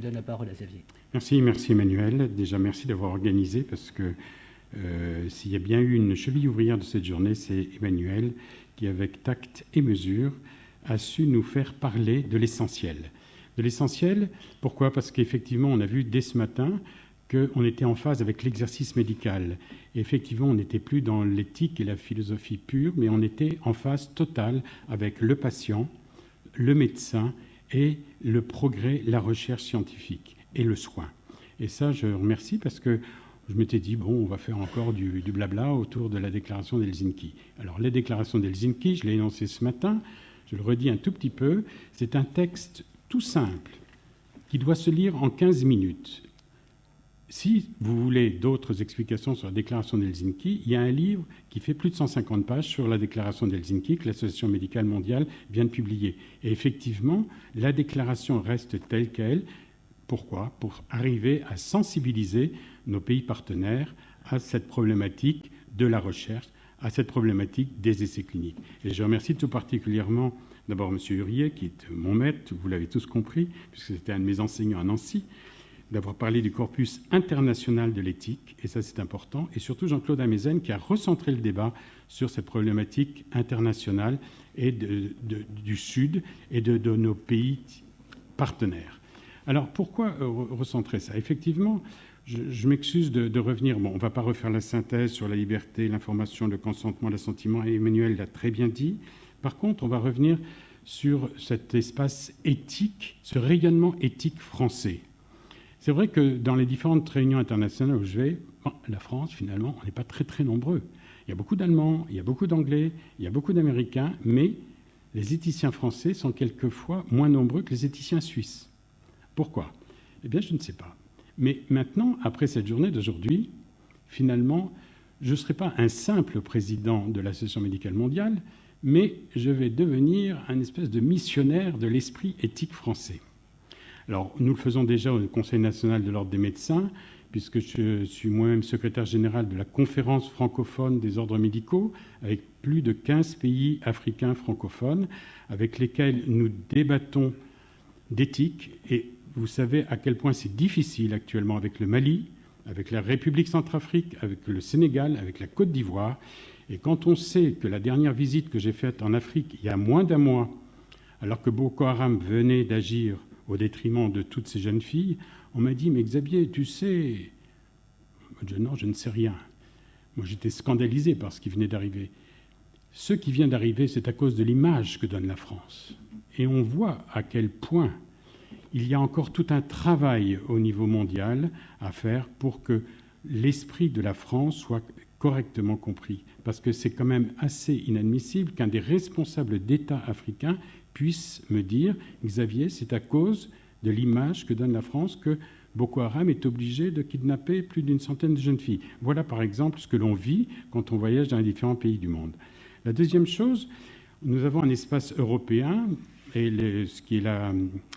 donne la parole à Xavier. Merci Emmanuel. Déjà, merci d'avoir organisé, parce que s'il y a bien eu une cheville ouvrière de cette journée, c'est Emmanuel qui, avec tact et mesure, a su nous faire parler de l'essentiel. De l'essentiel, pourquoi ? Parce qu'effectivement, on a vu dès ce matin qu'on était en phase avec l'exercice médical. Et effectivement, on n'était plus dans l'éthique et la philosophie pure, mais on était en phase totale avec le patient, le médecin et le progrès, la recherche scientifique et le soin. Et ça, je remercie, parce que je m'étais dit, bon, on va faire encore du blabla autour de la déclaration d'Helsinki. Alors, la déclaration d'Helsinki, je l'ai énoncée ce matin, je le redis un tout petit peu, c'est un texte tout simple qui doit se lire en 15 minutes. Si vous voulez d'autres explications sur la déclaration d'Helsinki, il y a un livre qui fait plus de 150 pages sur la déclaration d'Helsinki que l'Association médicale mondiale vient de publier. Et effectivement, la déclaration reste telle qu'elle. Pourquoi ? Pour arriver à sensibiliser nos pays partenaires à cette problématique de la recherche, à cette problématique des essais cliniques. Et je remercie tout particulièrement d'abord M. Hurier, qui est mon maître, vous l'avez tous compris, puisque c'était un de mes enseignants à Nancy, d'avoir parlé du corpus international de l'éthique, et ça c'est important, et surtout Jean-Claude Amezen, qui a recentré le débat sur cette problématique internationale et du Sud et de nos pays partenaires. Alors pourquoi recentrer ça ? Effectivement, je m'excuse de revenir, bon, on ne va pas refaire la synthèse sur la liberté, l'information, le consentement, l'assentiment, Emmanuel l'a très bien dit. Par contre, on va revenir sur cet espace éthique, ce rayonnement éthique français. C'est vrai que dans les différentes réunions internationales où je vais, la France, finalement, on n'est pas très, très nombreux. Il y a beaucoup d'Allemands, il y a beaucoup d'Anglais, il y a beaucoup d'Américains, mais les éthiciens français sont quelquefois moins nombreux que les éthiciens suisses. Pourquoi ? Eh bien, je ne sais pas. Mais maintenant, après cette journée d'aujourd'hui, finalement, je ne serai pas un simple président de l'Association médicale mondiale, mais je vais devenir un espèce de missionnaire de l'esprit éthique français. Alors, nous le faisons déjà au Conseil national de l'Ordre des médecins, puisque je suis moi-même secrétaire général de la conférence francophone des ordres médicaux, avec plus de 15 pays africains francophones, avec lesquels nous débattons d'éthique. Et vous savez à quel point c'est difficile actuellement avec le Mali, avec la République centrafrique, avec le Sénégal, avec la Côte d'Ivoire. Et quand on sait que la dernière visite que j'ai faite en Afrique, il y a moins d'un mois, alors que Boko Haram venait d'agir au détriment de toutes ces jeunes filles, on m'a dit « Mais Xavier, tu sais... » Non, je ne sais rien. Moi, j'étais scandalisé par ce qui venait d'arriver. Ce qui vient d'arriver, c'est à cause de l'image que donne la France. Et on voit à quel point il y a encore tout un travail au niveau mondial à faire pour que l'esprit de la France soit correctement compris. Parce que c'est quand même assez inadmissible qu'un des responsables d'État africains puisse me dire « Xavier, c'est à cause de l'image que donne la France que Boko Haram est obligé de kidnapper plus d'une centaine de jeunes filles. » Voilà par exemple ce que l'on vit quand on voyage dans les différents pays du monde. La deuxième chose, nous avons un espace européen, et ce qui est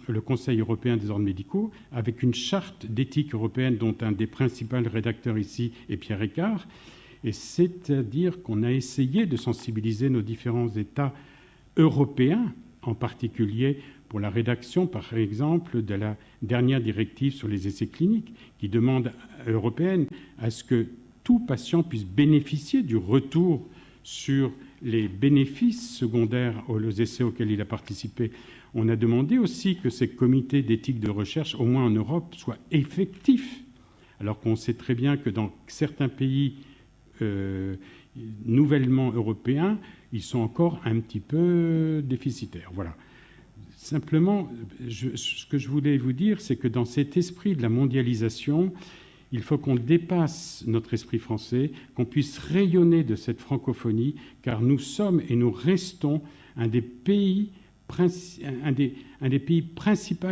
le Conseil européen des ordres médicaux, avec une charte d'éthique européenne dont un des principaux rédacteurs ici est Pierre Eckart. Et c'est-à-dire qu'on a essayé de sensibiliser nos différents États européens, en particulier pour la rédaction, par exemple, de la dernière directive sur les essais cliniques, qui demande européenne à ce que tout patient puisse bénéficier du retour sur les bénéfices secondaires aux essais auxquels il a participé. On a demandé aussi que ces comités d'éthique de recherche, au moins en Europe, soient effectifs, alors qu'on sait très bien que dans certains pays nouvellement européens, ils sont encore un petit peu déficitaires. Voilà. Simplement, ce que je voulais vous dire, c'est que dans cet esprit de la mondialisation, il faut qu'on dépasse notre esprit français, qu'on puisse rayonner de cette francophonie, car nous sommes et nous restons un des pays principaux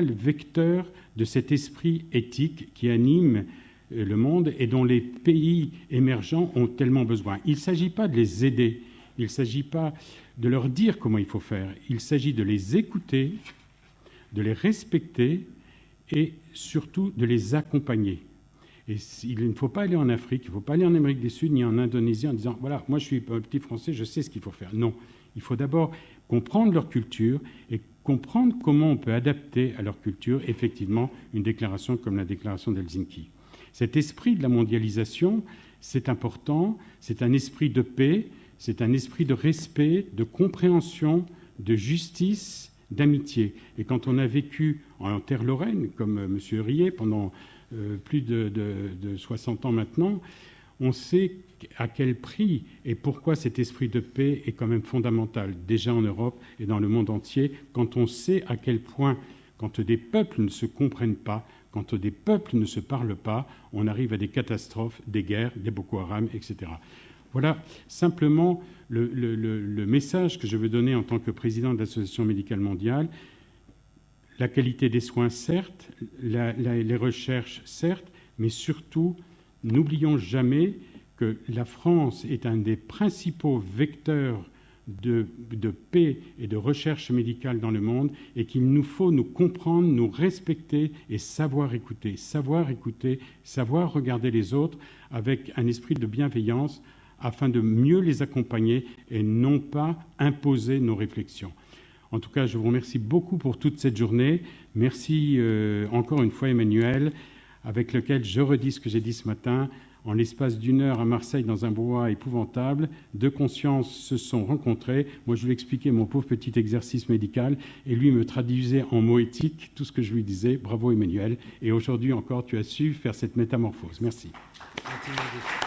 vecteurs de cet esprit éthique qui anime le monde et dont les pays émergents ont tellement besoin. Il ne s'agit pas de les aider, il ne s'agit pas de leur dire comment il faut faire, il s'agit de les écouter, de les respecter et surtout de les accompagner. Et il ne faut pas aller en Afrique, il ne faut pas aller en Amérique du Sud ni en Indonésie en disant « voilà, moi je suis un petit Français, je sais ce qu'il faut faire ». Non, il faut d'abord comprendre leur culture et comprendre comment on peut adapter à leur culture, effectivement, une déclaration comme la déclaration d'Helsinki. Cet esprit de la mondialisation, c'est important, c'est un esprit de paix, c'est un esprit de respect, de compréhension, de justice, d'amitié. Et quand on a vécu en terre lorraine, comme M. Riet, pendant plus de 60 ans maintenant, on sait à quel prix et pourquoi cet esprit de paix est quand même fondamental, déjà en Europe et dans le monde entier, quand on sait à quel point, quand des peuples ne se comprennent pas, quand des peuples ne se parlent pas, on arrive à des catastrophes, des guerres, des Boko Haram, etc. Voilà simplement le message que je veux donner en tant que président de l'Association médicale mondiale. La qualité des soins, certes, les recherches, certes, mais surtout, n'oublions jamais que la France est un des principaux vecteurs de paix et de recherche médicale dans le monde et qu'il nous faut nous comprendre, nous respecter et savoir écouter, savoir regarder les autres avec un esprit de bienveillance afin de mieux les accompagner et non pas imposer nos réflexions. En tout cas, je vous remercie beaucoup pour toute cette journée. Merci encore une fois Emmanuel, avec lequel je redis ce que j'ai dit ce matin. En l'espace d'1 heure à Marseille, dans un brouhaha épouvantable, deux consciences se sont rencontrées. Moi, je lui expliquais mon pauvre petit exercice médical et lui me traduisait en mots éthiques tout ce que je lui disais. Bravo Emmanuel. Et aujourd'hui encore, tu as su faire cette métamorphose. Merci. Merci.